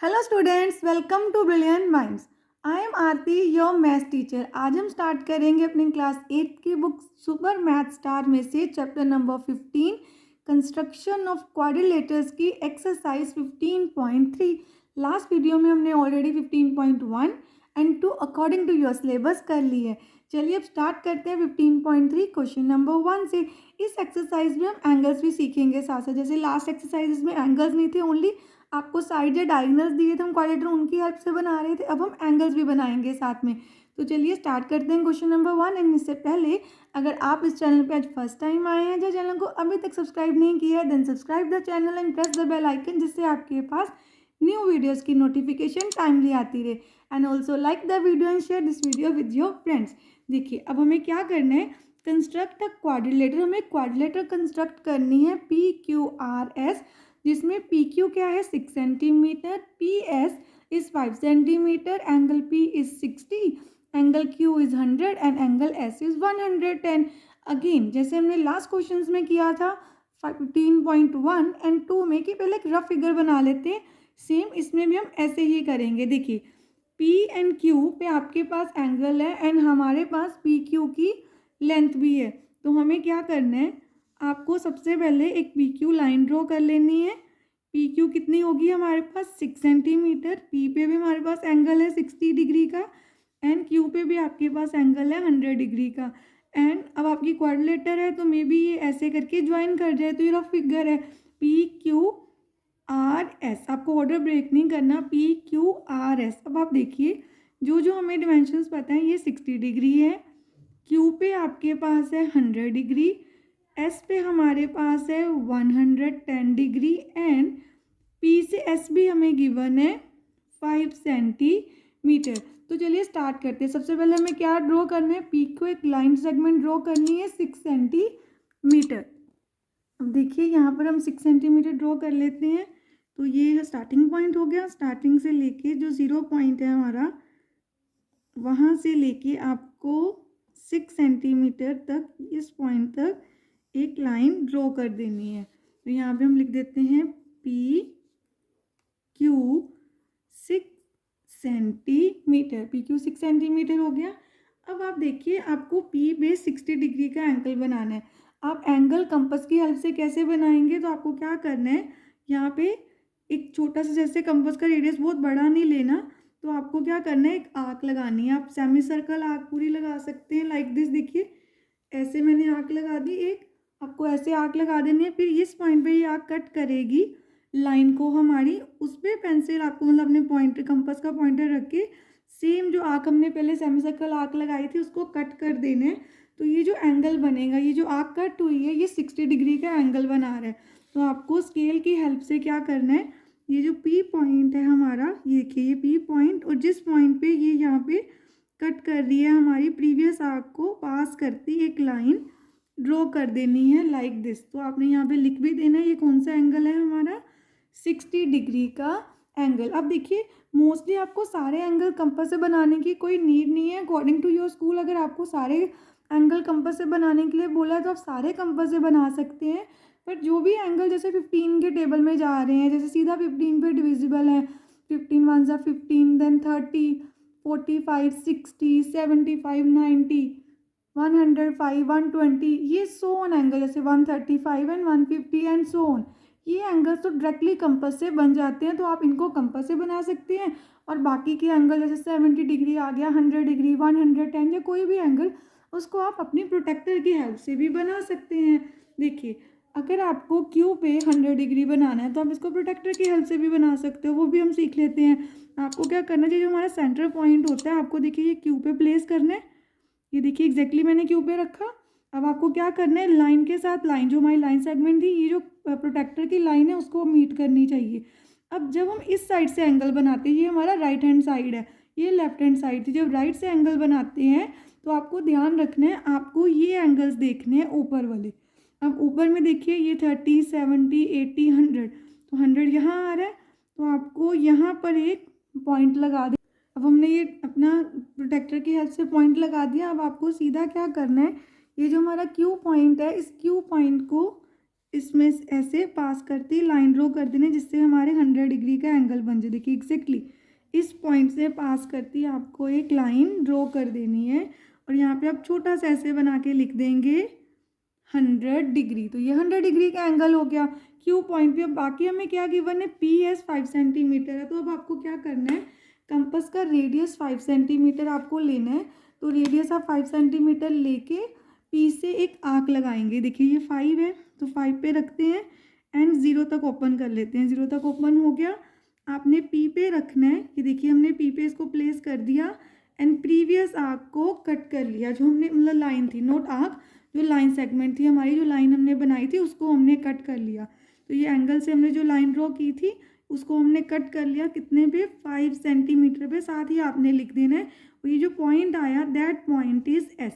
Hello students, welcome to Brilliant Minds. I am Aarti, your maths teacher. आज हम start करेंगे अपनी क्लास 8 की बुक सुपर मैथ स्टार में से chapter number 15 construction of quadrilaterals की एक्सरसाइज 15.3। लास्ट वीडियो में हमने already 15.1 and 2 according to your syllabus कर ली है। चलिए अब स्टार्ट करते हैं 15.3 क्वेश्चन नंबर 1 से। इस एक्सरसाइज में हम एंगल्स भी सीखेंगे साथ साथ। जैसे लास्ट एक्सरसाइज में एंगल्स नहीं थे, ओनली आपको साइड या डायगोनल्स दिए थे, हम क्वाड्रेटर उनकी हेल्प से बना रहे थे। अब हम एंगल्स भी बनाएंगे साथ में। तो चलिए स्टार्ट करते हैं क्वेश्चन नंबर 1। एंड इससे पहले अगर आप इस चैनल पे आज फर्स्ट टाइम आए हैं, जो चैनल को अभी तक सब्सक्राइब नहीं किया है, then subscribe the channel and press the bell icon, जिससे आपके पास न्यू वीडियोज़ की नोटिफिकेशन टाइमली आती रहे। And also like the video and share this video with your friends. देखिए अब हमें क्या करना है, कंस्ट्रक्ट अ क्वाड्रिलेटर। हमें क्वाड्रिलेटर कंस्ट्रक्ट करनी है PQRS, जिसमें PQ क्या है 6 centimetre, PS is 5 centimetre, angle P is 60, angle Q is 100 and angle S is 110। Again जैसे हमने लास्ट क्वेश्चंस में किया था 15.1 एंड 2 में, कि पहले एक रफ फिगर बना लेते हैं, सेम इसमें भी हम ऐसे ही करेंगे। देखिए P एंड Q पे आपके पास एंगल है एंड हमारे पास PQ की लेंथ भी है। तो हमें क्या करना है, आपको सबसे पहले एक PQ लाइन ड्रॉ कर लेनी है। PQ कितनी होगी हमारे पास 6 सेंटीमीटर। P पे भी हमारे पास एंगल है 60 डिग्री का एंड Q पे भी आपके पास एंगल है 100 डिग्री का। एंड अब आपकी क्वाड्रिलेटर है तो मे बी ये ऐसे करके ज्वाइन कर जाए, तो ये रफ फिगर है PQRS। आपको ऑर्डर ब्रेक नहीं करना, PQRS। अब आप देखिए जो जो हमें डिमेंशंस पता है, ये 60 डिग्री है, Q पे आपके पास है 100 डिग्री, S पे हमारे पास है 110 डिग्री एंड P से S भी हमें गिवन है 5 सेंटीमीटर। तो चलिए स्टार्ट करते हैं। सबसे पहले हमें क्या ड्रॉ करना है, P को एक लाइन सेगमेंट ड्रॉ करनी है 6 सेंटीमीटर। अब देखिए यहाँ पर हम 6 सेंटीमीटर ड्रॉ कर लेते हैं। तो ये स्टार्टिंग पॉइंट हो गया। स्टार्टिंग से लेके जो 0 पॉइंट है हमारा, वहाँ से लेके आपको 6 सेंटीमीटर तक, इस पॉइंट तक एक लाइन ड्रॉ कर देनी है। तो यहाँ पे हम लिख देते हैं PQ 6 सेंटीमीटर। PQ 6 सेंटीमीटर हो गया। अब आप देखिए आपको P बेस 60 डिग्री का एंगल बनाना है। आप एंगल कंपास की हेल्प से कैसे बनाएंगे, तो आपको क्या करना है, यहाँ पे एक छोटा सा, जैसे कंपास का रेडियस बहुत बड़ा नहीं लेना, तो आपको क्या करना है, एक आर्क लगानी है। आप सेमी सर्कल आर्क पूरी लगा सकते हैं लाइक दिस। देखिए ऐसे मैंने आर्क लगा दी एक, आपको ऐसे आर्क लगा देनी है। फिर इस पॉइंट पे ये आर्क कट करेगी लाइन को हमारी, उस पर पेंसिल आपको मतलब अपने पॉइंटर, कंपास का पॉइंटर रख के सेम जो आर्क हमने पहले सेमी सर्कल आर्क लगाई थी उसको कट कर देना है। तो ये जो एंगल बनेगा, ये जो आर्क कट हुई है, ये 60 डिग्री का एंगल बना रहा है। तो आपको स्केल की हेल्प से क्या करना है, ये जो P पॉइंट है हमारा, ये देखिए ये P पॉइंट, और जिस पॉइंट पे ये यहाँ पे कट कर रही है हमारी प्रीवियस आर्क को पास करती एक लाइन ड्रॉ कर देनी है लाइक दिस। तो आपने यहाँ पे लिख भी देना है ये कौन सा एंगल है हमारा, 60 डिग्री का एंगल। अब देखिए मोस्टली आपको सारे एंगल कंपास से बनाने की कोई नीड नहीं है। अकॉर्डिंग टू योर स्कूल अगर आपको सारे एंगल कंपास से बनाने के लिए बोला है तो आप सारे कंपास से बना सकते हैं। बट जो भी एंगल जैसे 15 के टेबल में जा रहे हैं, जैसे सीधा 15 पे डिविजिबल है, 15 1 जा 15, देन 30, 45, 60, 75, 90, 105, 120, ये सो ऑन एंगल, जैसे 135 एंड 150 एंड सो ऑन, ये एंगल्स तो डायरेक्टली कंपास से बन जाते हैं। तो आप इनको कंपास से बना सकते हैं। और बाकी के एंगल जैसे 70 डिग्री आ गया, 100 डिग्री, 110, या कोई भी एंगल, उसको आप अपनी प्रोटेक्टर की हेल्प से भी बना सकते हैं। देखिए अगर आपको Q पे 100 डिग्री बनाना है तो आप इसको प्रोटेक्टर की हेल्प से भी बना सकते हो, वो भी हम सीख लेते हैं। आपको क्या करना चाहिए, जो हमारा सेंटर पॉइंट होता है, आपको देखिए ये Q पे प्लेस करना है। ये देखिए एग्जैक्टली मैंने Q पे रखा। अब आपको क्या करना है, लाइन के साथ लाइन, जो हमारी लाइन सेगमेंट थी, ये जो प्रोटेक्टर की लाइन है उसको मीट करनी चाहिए। अब जब हम इस साइड से एंगल बनाते हैं, ये हमारा राइट हैंड साइड है, ये लेफ्ट हैंड साइड थी। जब राइट से एंगल बनाते हैं तो आपको ध्यान रखना है, आपको ये एंगल्स देखने हैं ऊपर वाले। अब ऊपर में देखिए ये 30, 70, 80, 100, तो 100 यहाँ आ रहा है, तो आपको यहाँ पर एक पॉइंट लगा दे। अब हमने ये अपना प्रोटेक्टर की हेल्प से पॉइंट लगा दिया। अब आपको सीधा क्या करना है, ये जो हमारा Q पॉइंट है, इस Q पॉइंट को इसमें ऐसे पास करती लाइन ड्रॉ कर देने जिससे हमारे 100 डिग्री का एंगल बन जाए। देखिए एग्जैक्टली इस पॉइंट से पास करती आपको एक लाइन ड्रॉ कर देनी है और यहाँ पे आप छोटा सा ऐसे बना के लिख देंगे 100 डिग्री। तो ये 100 डिग्री का एंगल हो गया क्यू पॉइंट पे। अब बाकी हमें क्या गिवन है, पी एस 5 सेंटीमीटर है। तो अब आपको क्या करना है, कंपास का रेडियस 5 सेंटीमीटर आपको लेना है। तो रेडियस आप 5 सेंटीमीटर लेके पी से एक आर्क लगाएंगे। देखिए ये 5 है तो 5 पे रखते हैं एंड 0 तक ओपन कर लेते हैं। 0 तक ओपन हो गया, आपने पी पे रखना है। कि देखिए हमने पी पे इसको प्लेस कर दिया एंड प्रीवियस आर्क को कट कर लिया। जो हमने मतलब लाइन थी, नोट आर्क, जो लाइन सेगमेंट थी हमारी, जो लाइन हमने बनाई थी उसको हमने कट कर लिया। तो ये एंगल से हमने जो लाइन ड्रॉ की थी उसको हमने कट कर लिया कितने पे, 5 सेंटीमीटर पे। साथ ही आपने लिख देना है और ये जो पॉइंट आया that point is S.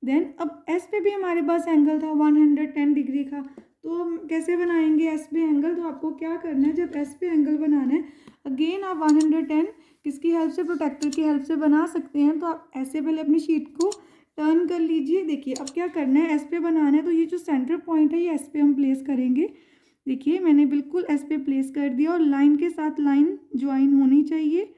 Then अब एस पे भी हमारे पास एंगल था 110 डिग्री का। तो हम कैसे बनाएंगे एस पे एंगल, तो आपको क्या करना है, जब एस पे एंगल बनाना है अगेन आप 110 किसकी हेल्प से, प्रोटेक्टर की हेल्प से बना सकते हैं। तो आप ऐसे पहले अपनी शीट को टर्न कर लीजिए। देखिए अब क्या करना है, एस पे बनाना है तो ये जो सेंटर पॉइंट है ये एस पे हम प्लेस करेंगे। देखिए मैंने बिल्कुल एस पे प्लेस कर दिया और लाइन के साथ लाइन ज्वाइन होनी चाहिए।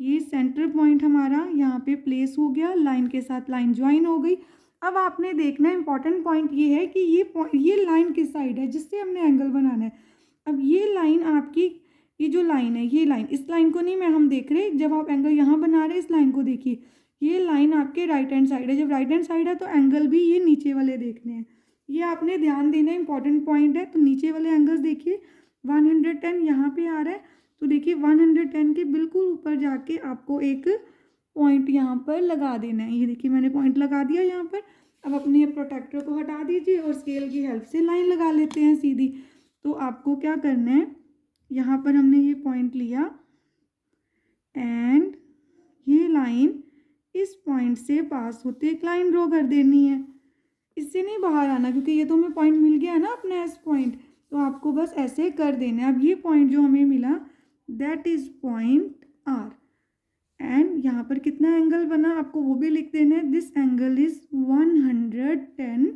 ये सेंटर पॉइंट हमारा यहाँ पे प्लेस हो गया, लाइन के साथ लाइन ज्वाइन हो गई। अब आपने देखना है इंपॉर्टेंट पॉइंट ये है कि ये लाइन किस साइड है जिससे हमने एंगल बनाना है। अब ये लाइन आपकी, ये जो लाइन है, ये लाइन, इस लाइन को नहीं मैं हम देख रहे, जब आप एंगल यहाँ बना रहे इस लाइन को देखिए, ये लाइन आपके राइट हैंड साइड है। जब राइट हैंड साइड है तो एंगल भी ये नीचे वाले देखने हैं, ये आपने ध्यान देना है, इंपॉर्टेंट पॉइंट है। तो नीचे वाले एंगल्स देखिए 110 यहाँ पे आ रहा है। तो देखिए 110 के बिल्कुल ऊपर जाके आपको एक पॉइंट यहाँ पर लगा देना है। ये देखिए मैंने पॉइंट लगा दिया यहाँ पर। अब अपने प्रोटेक्टर को हटा दीजिए और स्केल की हेल्प से लाइन लगा लेते हैं सीधी। तो आपको क्या करना है, यहाँ पर हमने ये पॉइंट लिया एंड ये लाइन इस पॉइंट से पास होते एक लाइन ड्रॉ कर देनी है। इससे नहीं बाहर आना क्योंकि ये तो हमें पॉइंट मिल गया ना अपना एस पॉइंट। तो आपको बस ऐसे कर देना है। अब ये पॉइंट जो हमें मिला that is point R and यहाँ पर कितना एंगल बना आपको वो भी लिख देना है। This angle is 110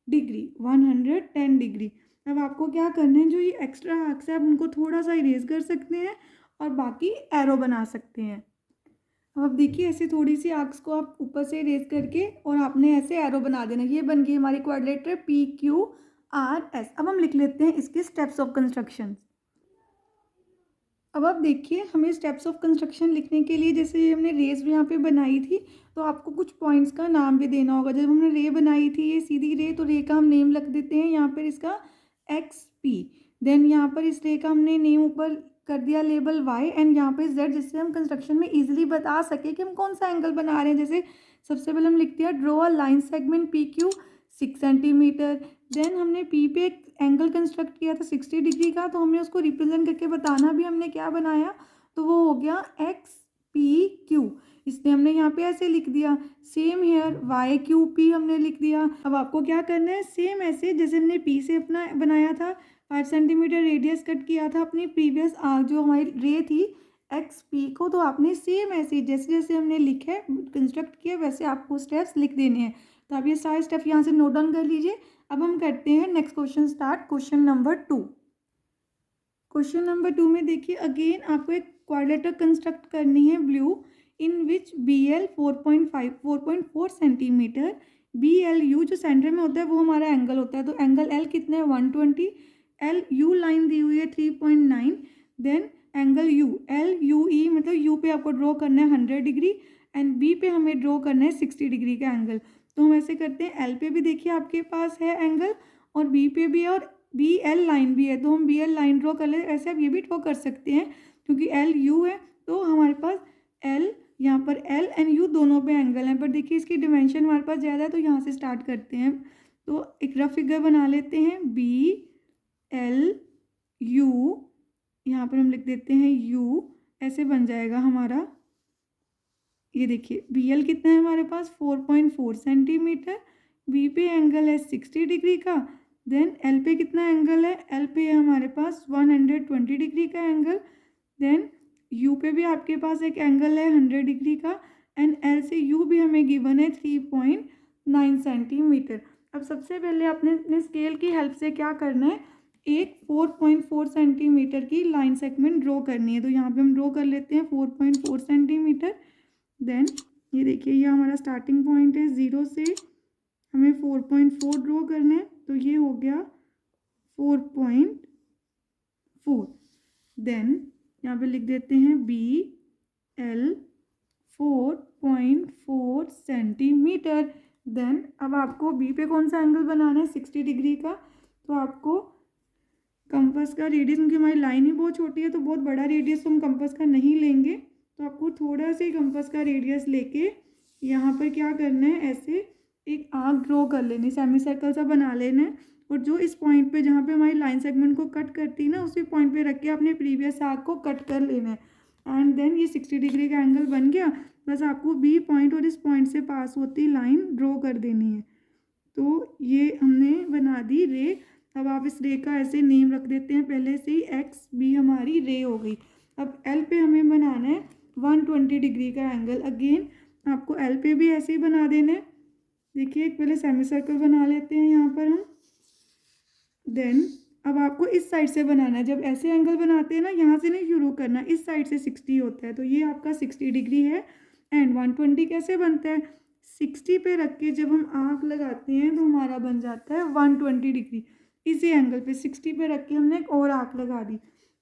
degree, 110 degree. अब आपको क्या करना है, जो ये एक्स्ट्रा आर्क्स है आप उनको थोड़ा सा इरेज कर सकते हैं और बाकी एरो बना सकते हैं। अब देखिए ऐसे थोड़ी सी आर्क्स को आप ऊपर से इरेज करके और आपने ऐसे एरो बना देना। ये बन गई हमारी quadrilateral P Q R S. अब हम लिख लेते हैं इसके स्टेप्स ऑफ कंस्ट्रक्शन। अब आप देखिए हमें स्टेप्स ऑफ कंस्ट्रक्शन लिखने के लिए, जैसे हमने रेस यहाँ पे बनाई थी तो आपको कुछ पॉइंट्स का नाम भी देना होगा। जब हमने रे बनाई थी ये सीधी रे, तो रे का हम नेम लिख देते हैं यहाँ पर इसका एक्स पी। देन यहाँ पर इस रे का हमने नेम ऊपर कर दिया लेबल वाई एंड यहाँ पे जेड, जिससे हम कंस्ट्रक्शन में इजीली बता सके कि हम कौन सा एंगल बना रहे हैं। जैसे सबसे पहले हम लिखते हैं draw a line segment P Q 6 centimetre. Then हमने पी पे एक एंगल कंस्ट्रक्ट किया था 60 डिग्री का, तो हमने उसको रिप्रेजेंट करके बताना भी हमने क्या बनाया, तो वो हो गया एक्स पी क्यू। इसलिए हमने यहाँ पे ऐसे लिख दिया। Same here Y Q P हमने लिख दिया। अब आपको क्या करना है, सेम ऐसे जैसे हमने पी से अपना बनाया था 5 सेंटीमीटर रेडियस कट किया था अपनी प्रीवियस आर्क जो हमारी रे थी एक्स पी को, तो आपने सेम ऐसे जैसे जैसे हमने लिखा है कंस्ट्रक्ट किया वैसे आपको स्टेप्स लिख देने हैं। तो आप ये सारे स्टेप यहाँ से नोट डाउन कर लीजिए। अब हम करते हैं next question start, question number 2। Question number 2 में देखिए अगेन आपको एक क्वाड्रिलेटरल कंस्ट्रक्ट करनी है BLUE, in which B L 4.4 centimetre, B L U जो सेंटर में होता है वो हमारा एंगल होता है। तो एंगल एल कितना है 120, एल यू लाइन दी हुई है 3.9। Then angle U L U E, मतलब यू पे आपको ड्रॉ करना है 100 डिग्री एंड बी पे हमें ड्रॉ करना है 60 डिग्री का एंगल। तो हम ऐसे करते हैं, एल पे भी देखिए आपके पास है एंगल और बी पे भी है और बी एल लाइन भी है, तो हम बी एल लाइन ड्रॉ कर ले। ऐसे आप ये भी ड्रॉ कर सकते हैं क्योंकि एल यू है तो हमारे पास एल, यहाँ पर एल एंड यू दोनों पे एंगल हैं। पर देखिए इसकी डिमेंशन हमारे पास ज़्यादा है तो यहाँ से स्टार्ट करते हैं। तो एक रफ फिगर बना लेते हैं, बी एल यू, यहाँ पर हम लिख देते हैं यू, ऐसे बन जाएगा हमारा। ये देखिए बी एल कितना है हमारे पास 4.4 सेंटीमीटर, बी पे एंगल है 60 डिग्री का। देन एल पे कितना एंगल है, एल पे है हमारे पास 120 डिग्री का एंगल। देन यू पे भी आपके पास एक एंगल है 100 डिग्री का एंड एल से यू भी हमें गिवन है 3.9 सेंटीमीटर। अब सबसे पहले आपने अपने स्केल की हेल्प से क्या करना है, एक 4.4 सेंटीमीटर की लाइन सेगमेंट ड्रॉ करनी है। तो यहाँ पे हम ड्रॉ कर लेते हैं 4.4 सेंटीमीटर। देन ये देखिए, ये हमारा स्टार्टिंग पॉइंट है, 0 से हमें 4.4 ड्रॉ करना है। तो ये हो गया 4.4। देन यहाँ पे लिख देते हैं BL 4.4 सेंटीमीटर। देन अब आपको बी पे कौन सा एंगल बनाना है, 60 डिग्री का। तो आपको कंपास का रेडियस, क्योंकि हमारी लाइन ही बहुत छोटी है तो बहुत बड़ा रेडियस हम कंपास का नहीं लेंगे, तो आपको थोड़ा सा ही कंपास का रेडियस लेके यहाँ पर क्या करना है, ऐसे एक आर्क ड्रॉ कर लेनी, सेमी सर्कल सा बना लेना है। और जो इस पॉइंट पे जहाँ पे हमारी लाइन सेगमेंट को कट करती है ना, उसी पॉइंट पे रख के अपने प्रीवियस आर्क को कट कर लेना है। एंड देन ये 60 डिग्री का एंगल बन गया। बस आपको बी पॉइंट और इस पॉइंट से पास होती लाइन ड्रॉ कर देनी है। तो ये हमने बना दी रे। अब आप इस रे का ऐसे नेम रख देते हैं पहले से ही, एक्स बी हमारी रे हो गई। अब एल पे हमें बनाना है 120 डिग्री का एंगल। अगेन आपको एल पे भी ऐसे ही बना देना है। देखिए, एक पहले सेमी सर्कल बना लेते हैं यहाँ पर हम। देन अब आपको इस साइड से बनाना है। जब ऐसे एंगल बनाते हैं ना, यहाँ से नहीं शुरू करना, इस साइड से 60 होता है। तो ये आपका 60 डिग्री है। एंड 120 कैसे बनता है, 60 पे रख के जब हम आर्क लगाते हैं तो हमारा बन जाता है 120 डिग्री। इसी एंगल पे 60 पे रख के हमने एक और आर्क लगा दी।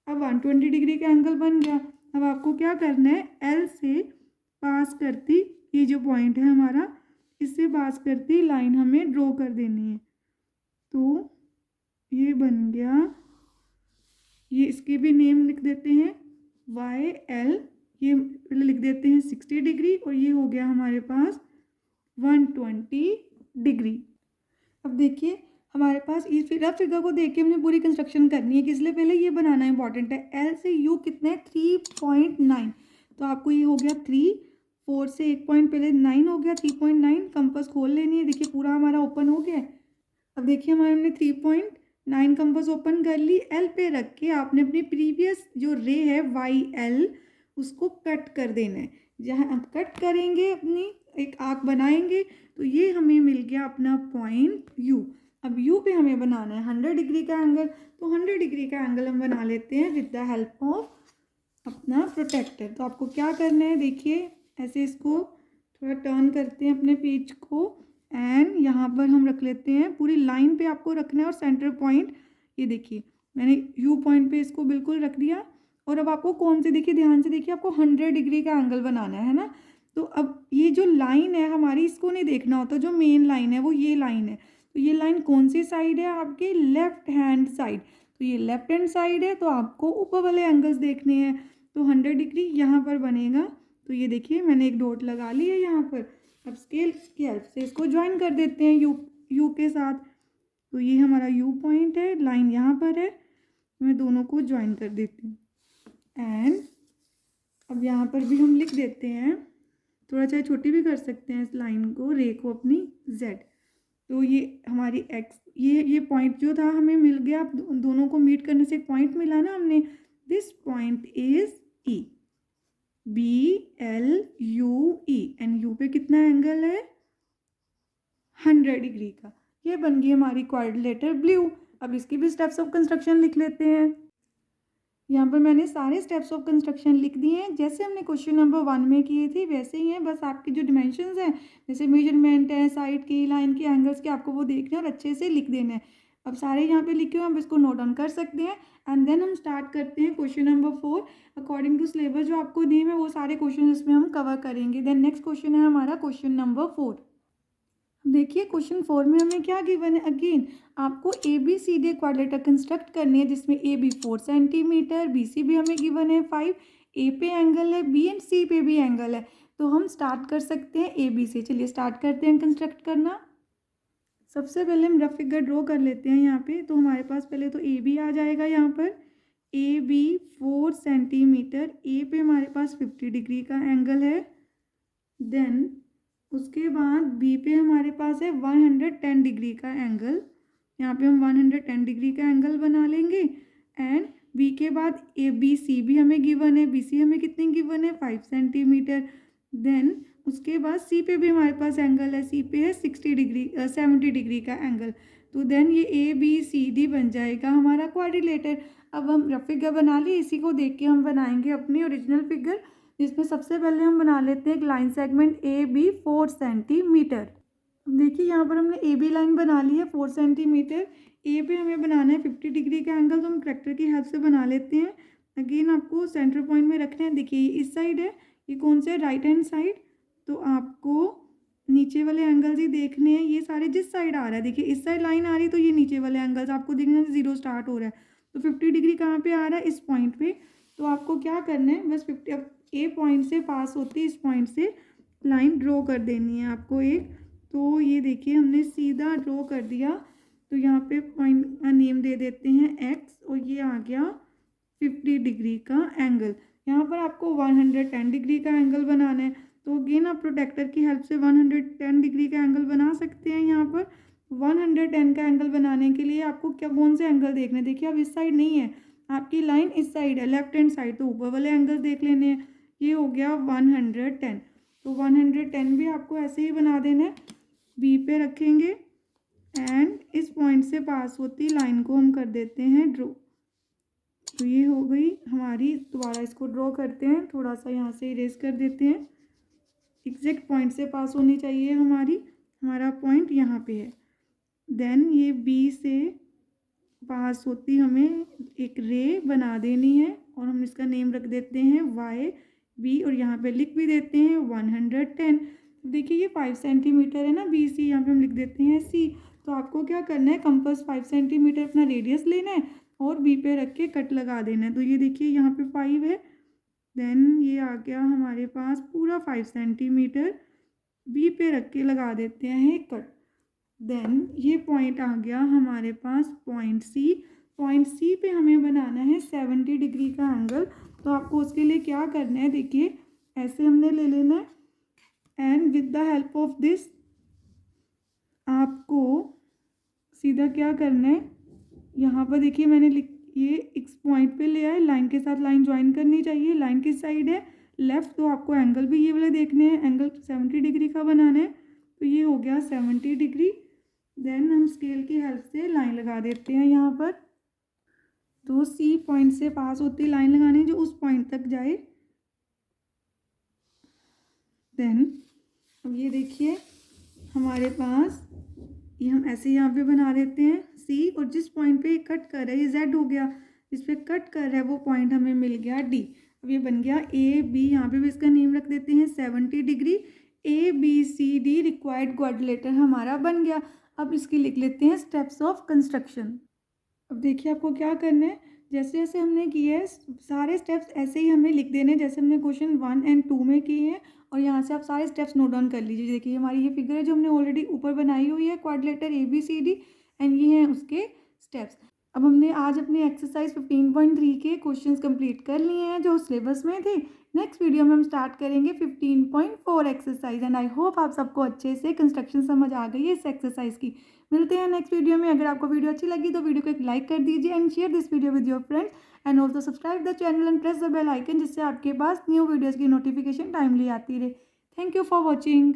अब 120 डिग्री का एंगल बन गया। अब आपको क्या करना है, एल से पास करती, ये जो पॉइंट है हमारा, इससे पास करती लाइन हमें ड्रॉ कर देनी है। तो ये बन गया, ये इसके भी नेम लिख देते हैं YL, ये लिख देते हैं 60 डिग्री, और ये हो गया हमारे पास 120 डिग्री। अब देखिए हमारे पास इस रफ फिगर को देख के हमने पूरी कंस्ट्रक्शन करनी है, कि इसलिए पहले ये बनाना इंपॉर्टेंट है। L से U कितना है, 3.9। तो आपको ये हो गया 3, 4 से एक पॉइंट पहले 9 हो गया, 3.9। कंपास खोल लेनी है। देखिए पूरा हमारा ओपन हो गया है। अब देखिए हमारे हमने 3.9 कंपास ओपन कर ली। एल पे रख के आपने अपनी प्रीवियस जो रे है YL, उसको कट कर देना है। जहाँ आप कट करेंगे, अपनी एक आर्क बनाएंगे, तो ये हमें मिल गया अपना पॉइंट U। अब U पे हमें बनाना है 100 डिग्री का एंगल। तो 100 डिग्री का एंगल हम बना लेते हैं विद द हेल्प ऑफ अपना प्रोटेक्टर। तो आपको क्या करना है, देखिए ऐसे इसको थोड़ा टर्न करते हैं अपने पेज को, एंड यहाँ पर हम रख लेते हैं, पूरी लाइन पे आपको रखना है। और सेंटर पॉइंट, ये देखिए मैंने U पॉइंट पे इसको बिल्कुल रख दिया। और अब आपको कौन से, देखिए ध्यान से देखिए, आपको 100 डिग्री का एंगल बनाना है ना। तो अब ये जो लाइन है हमारी, इसको नहीं देखना होता, जो मेन लाइन है वो ये लाइन है। तो ये लाइन कौन सी साइड है, आपके लेफ्ट हैंड साइड। तो ये लेफ्ट हैंड साइड है, तो आपको ऊपर वाले एंगल्स देखने हैं। तो 100 डिग्री यहाँ पर बनेगा। तो ये देखिए मैंने एक डॉट लगा ली है यहाँ पर। अब स्केल की हेल्प से इसको ज्वाइन कर देते हैं यू के साथ। तो ये हमारा U पॉइंट है, लाइन यहाँ पर है, मैं दोनों को ज्वाइन कर देती हूँ। एंड अब यहाँ पर भी हम लिख देते हैं, थोड़ा चाहे छोटी भी कर सकते हैं इस लाइन को, रे को अपनी Z। तो ये हमारी X, ये पॉइंट जो था हमें मिल गया। दोनों को मीट करने से एक पॉइंट मिला ना हमने। This point is E, BLUE। And U पे कितना एंगल है, 100 डिग्री का। ये बन गई हमारी क्वाड्रिलेटरल ब्लू। अब इसकी भी स्टेप्स ऑफ कंस्ट्रक्शन लिख लेते हैं। यहाँ पर मैंने सारे स्टेप्स ऑफ कंस्ट्रक्शन लिख दिए हैं, जैसे हमने क्वेश्चन नंबर 1 में किए थे वैसे ही हैं। बस आपकी जो डिमेंशंस हैं, जैसे मेजरमेंट है, साइड की, लाइन की, एंगल्स के, आपको वो देखना है और अच्छे से लिख देना है। अब सारे यहाँ पे लिखे हुए, आप इसको नोट डाउन कर सकते हैं। एंड देन हम स्टार्ट करते हैं question number 4। According to syllabus जो आपको नेम है, वो सारे क्वेश्चन इसमें हम कवर करेंगे। देन नेक्स्ट क्वेश्चन है हमारा क्वेश्चन नंबर 4। देखिए क्वेश्चन 4 में हमें क्या गिवन है, अगेन आपको ABCD क्वाड्रिलेटरल कंस्ट्रक्ट करनी है, जिसमें AB 4 सेंटीमीटर, BC भी हमें गिवन है 5, A पे एंगल है, B एंड C पे भी एंगल है। तो हम स्टार्ट कर सकते हैं AB से। चलिए स्टार्ट करते हैं कंस्ट्रक्ट करना। सबसे पहले हम रफ फिगर ड्रॉ कर लेते हैं यहाँ पे। तो हमारे पास पहले तो AB आ जाएगा यहाँ पर, AB 4 सेंटीमीटर, A पे हमारे पास 50 डिग्री का एंगल है। देन उसके बाद बी पे हमारे पास है 110 डिग्री का एंगल। यहाँ पे हम 110 डिग्री का एंगल बना लेंगे। एंड बी के बाद ABC भी हमें गिवन है, BC हमें कितनी गिवन है, 5 सेंटीमीटर। देन उसके बाद सी पे भी हमारे पास एंगल है, सी पे है 60 डिग्री 70 डिग्री का एंगल। तो देन ये ए बी सी डी बन जाएगा हमारा क्वाड्रिलेटर। अब हम रफ फिगर बना लिए, इसी को देख के हम बनाएंगे अपनी ओरिजिनल फिगर, जिसमें सबसे पहले हम बना लेते हैं एक line segment A B 4 centimetre. देखिए यहाँ पर हमने ए बी लाइन बना ली है 4 सेंटीमीटर। ए पे हमें बनाना है 50 डिग्री का एंगल, तो हम ट्रैक्टर की हेल्प से बना लेते हैं। अगेन आपको सेंटर पॉइंट में रखना है। देखिए ये इस साइड है, ये कौन सा है, राइट हैंड साइड। तो आपको नीचे वाले एंगल्स ही देखने हैं, ये सारे जिस साइड आ रहा है, देखिए इस साइड लाइन आ रही है तो ये नीचे वाले एंगल्स आपको दिखने हैं, 0 स्टार्ट हो रहा है। तो 50 डिग्री कहाँ पे आ रहा है, इस पॉइंट पे। तो आपको क्या करना है, बस 50 अब ए पॉइंट से पास होती है, इस पॉइंट से लाइन ड्रॉ कर देनी है आपको एक। तो ये देखिए हमने सीधा ड्रॉ कर दिया। तो यहाँ पे पॉइंट का नेम दे देते हैं एक्स, और ये आ गया 50 डिग्री का एंगल। यहाँ पर आपको 110 डिग्री का एंगल बनाना है। तो अगेन आप प्रोटेक्टर की हेल्प से 110 डिग्री का एंगल बना सकते हैं। यहाँ पर 110 का एंगल बनाने के लिए आपको क्या कौन से एंगल देखने हैं, देखिए अब इस साइड नहीं है, आपकी लाइन इस साइड है, लेफ्ट हैंड साइड, तो ऊपर वाले एंगल देख लेने हैं। ये हो गया 110। तो 110 भी आपको ऐसे ही बना देना है, बी पे रखेंगे एंड इस पॉइंट से पास होती लाइन को हम कर देते हैं ड्रॉ। तो ये हो गई हमारी, दोबारा इसको ड्रॉ करते हैं, थोड़ा सा यहाँ से इरेज कर देते हैं। एग्जैक्ट पॉइंट से पास होनी चाहिए हमारा पॉइंट यहाँ पे है। देन ये बी से पास होती हमें एक रे बना देनी है, और हम इसका नेम रख देते हैं वाई बी, और यहाँ पे लिख भी देते हैं 110। देखिए ये 5 सेंटीमीटर है ना बी सी, यहाँ पे हम लिख देते हैं सी। तो आपको क्या करना है, कंपास 5 सेंटीमीटर अपना रेडियस लेना है और बी पे रख के कट लगा देना है। तो ये देखिए यहाँ पे 5 है, देन ये आ गया हमारे पास पूरा 5 सेंटीमीटर, बी पे रख के लगा देते हैं कट। देन ये पॉइंट आ गया हमारे पास पॉइंट सी। पॉइंट सी पे हमें बनाना है 70 डिग्री का एंगल। तो आपको उसके लिए क्या करना है, देखिए ऐसे हमने ले लेना है, and with the help of this आपको सीधा क्या करना है, यहाँ पर देखिए मैंने ये इस पॉइंट पे ले आए, लाइन के साथ लाइन ज्वाइन करनी चाहिए। लाइन किस साइड है, लेफ्ट, तो आपको एंगल भी ये वाले देखने हैं, एंगल 70 डिग्री का बनाना है। तो ये हो गया 70 डिग्री। देन हम स्केल की हेल्प से लाइन लगा देते हैं यहाँ पर। तो सी पॉइंट से पास होती लाइन लगानी जो उस पॉइंट तक जाए। देन अब ये देखिए हमारे पास ये हम ऐसे यहाँ पे बना देते हैं सी, और जिस पॉइंट पे कट कर रहा है ये जेड हो गया, जिस पे कट कर रहा है वो पॉइंट हमें मिल गया डी। अब ये बन गया ए बी, यहाँ पे भी इसका नेम रख देते हैं 70 degree. A B C D required quadrilateral हमारा बन गया। अब इसकी लिख लेते हैं स्टेप्स ऑफ कंस्ट्रक्शन। अब देखिए आपको क्या करना है, जैसे जैसे हमने किए हैं सारे स्टेप्स ऐसे ही हमें लिख देने जैसे हमने क्वेश्चन 1 एंड 2 में किए हैं, और यहाँ से आप सारे स्टेप्स नोट डाउन कर लीजिए। देखिए हमारी ये फिगर है जो हमने ऑलरेडी ऊपर बनाई हुई है, quadrilateral A B C D, and ये हैं उसके स्टेप्स। अब हमने आज अपनी एक्सरसाइज 15.3 के क्वेश्चंस कंप्लीट कर लिए हैं जो सिलेबस में थे। नेक्स्ट वीडियो में हम स्टार्ट करेंगे 15.4 एक्सरसाइज, एंड आई होप आप सबको अच्छे से कंस्ट्रक्शन समझ आ गई है इस एक्सरसाइज की। मिलते हैं नेक्स्ट वीडियो में। अगर आपको वीडियो अच्छी लगी तो वीडियो को एक लाइक कर दीजिए, and share this video with your friends, and also subscribe the channel and press the bell icon, जिससे आपके पास न्यू वीडियोज़ की नोटिफिकेशन टाइमली आती रहे। Thank you for watching.